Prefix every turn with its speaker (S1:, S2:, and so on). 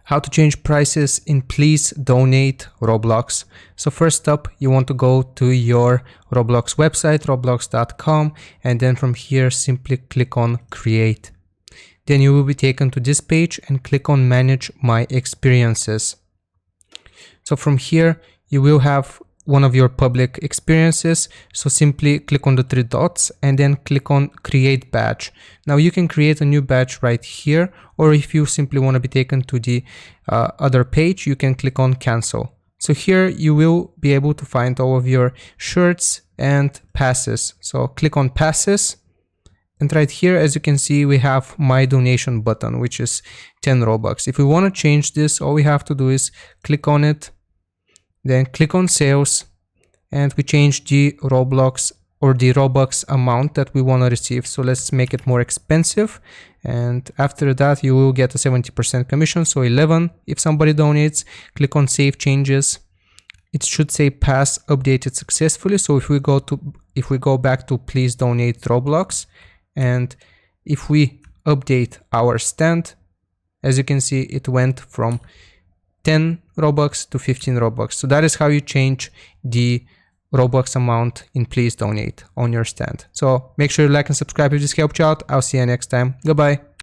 S1: How to change prices in Please Donate Roblox. So first up, you want to go to your Roblox website, roblox.com, and then from here simply click on Create. Then you will be taken to this page and click on Manage My Experiences. So from here you will have one of your public experiences, so simply click on the three dots and then click on Create Badge. Now you can create a new badge right here, or if you simply want to be taken to the other page, you can click on Cancel. So here you will be able to find all of your shirts and passes. So click on Passes, and right here, as you can see, we have My Donation button, which is 10 Robux. If we want to change this, all we have to do is click on it, then click on Sales, and we change the Roblox or the Robux amount that we want to receive. So let's make it more expensive, and after that you will get a 70% commission, so 11 if somebody donates. Click on Save Changes. It should say Pass updated successfully. So if we go back to Please Donate Roblox, and if we update our stand, as you can see, it went from 10 Robux to 15 Robux. So that is how you change the Robux amount in Please Donate on your stand. So make sure you like and subscribe if this helped you out. I'll see you next time. Goodbye.